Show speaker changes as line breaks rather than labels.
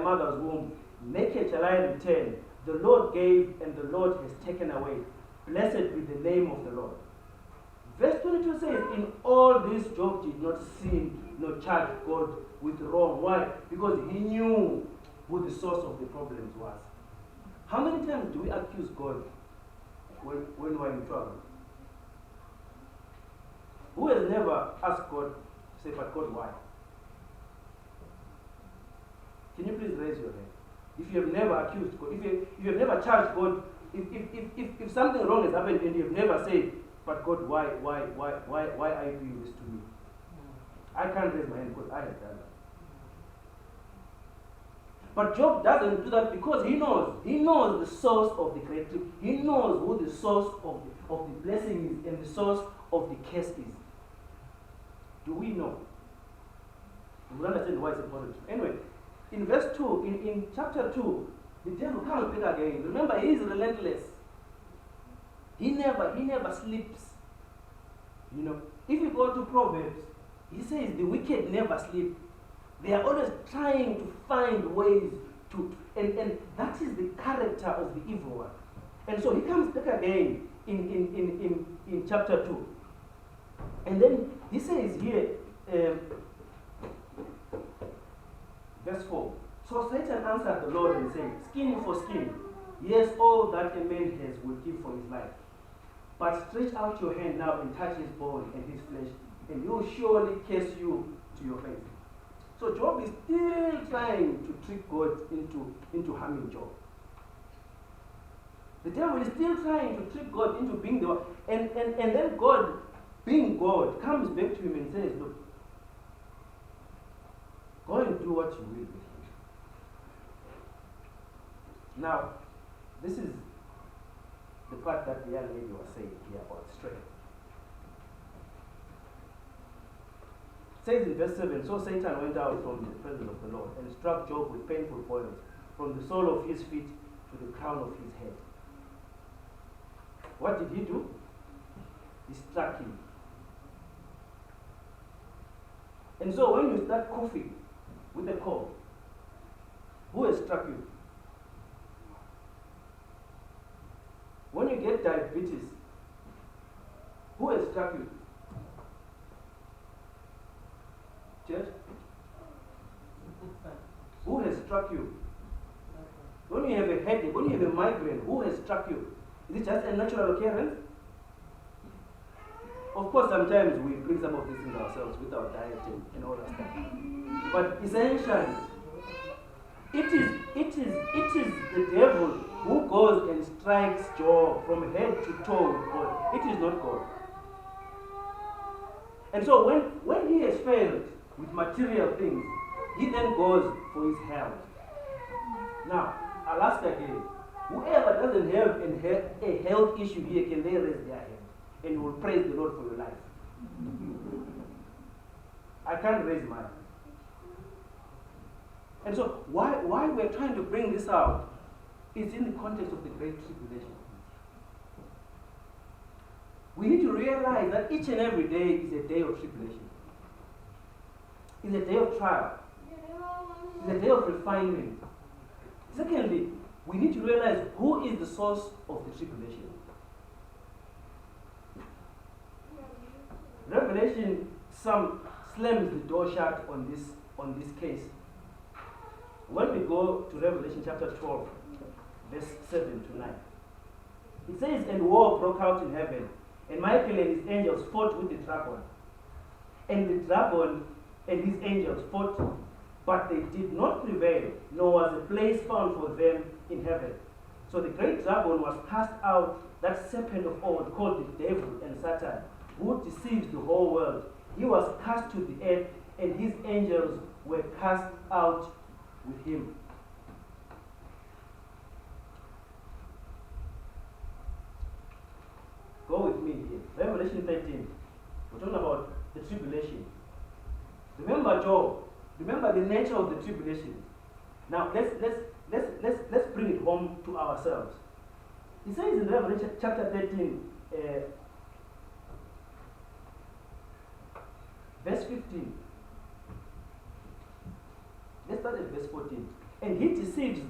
mother's womb. Naked shall I return. The Lord gave, and the Lord has taken away. Blessed be the name of the Lord. Verse 22 says, in all this Job did not sin, nor charge God with wrong. Why? Because he knew who the source of the problems was. How many times do we accuse God when we're in trouble? Who has never asked God to say, but God, why? Can you please raise your hand? If you have never accused God, if you have never charged God, if something wrong has happened and you have never said, but God, why are you doing this to me? I can't raise my hand because I have done that. But Job doesn't do that because he knows the source of the great tree. He knows who the source of the blessing is and the source of the curse is. Do we know? Do we understand why it's important? Anyway, in verse 2, in chapter 2, the devil comes back again. Remember, he is relentless. He never sleeps. You know, if you go to Proverbs, he says the wicked never sleep. They are always trying to find ways to, and that is the character of the evil one. And so he comes back again in chapter 2. And then he says here, verse 4, so Satan answered the Lord and said, skin for skin, yes, all that a man has will give for his life. But stretch out your hand now and touch his bone and his flesh, and he will surely curse you to your face. So Job is still trying to trick God into harming Job. The devil is still trying to trick God into being the one. And then God, being God, comes back to him and says, look, go and do what you will with him. Now, this is the part that the young lady was saying here about strength. It says in verse 7, so Satan went out from the presence of the Lord and struck Job with painful boils from the sole of his feet to the crown of his head. What did he do? He struck him. And so when you start coughing with a cough, who has struck you? When you get diabetes, who has struck you? Church? Who has struck you? When you have a headache, when you have a migraine, who has struck you? Is it just a natural occurrence? Of course, sometimes we bring some of these things ourselves with our diet and all that stuff. But essentially, it is the devil who goes and strikes Job from head to toe with God. It is not God. And so when he has failed with material things, he then goes for his health. Now, I'll ask again, whoever doesn't have a health issue here, can they raise their hand and will praise the Lord for your life? I can't raise mine. And so why we're trying to bring this out is in the context of the Great Tribulation. We need to realize that each and every day is a day of tribulation. It's a day of trial. It's a day of refinement. Secondly, we need to realize who is the source of the tribulation. Revelation slams the door shut on this case. When we go to Revelation chapter 12, verse 7 to 9, it says, and war broke out in heaven, and Michael and his angels fought with the dragon. And the dragon and his angels fought, but they did not prevail, nor was a place found for them in heaven. So the great dragon was cast out, that serpent of old, called the devil and Satan, who deceives the whole world. He was cast to the earth, and his angels were cast out with him. Go with me here. Revelation 13. We're talking about the tribulation. Remember Job. Remember the nature of the tribulation. Now let's bring it home to ourselves. He says in Revelation chapter 13, verse 15. Let's start at verse 14. and he deceives those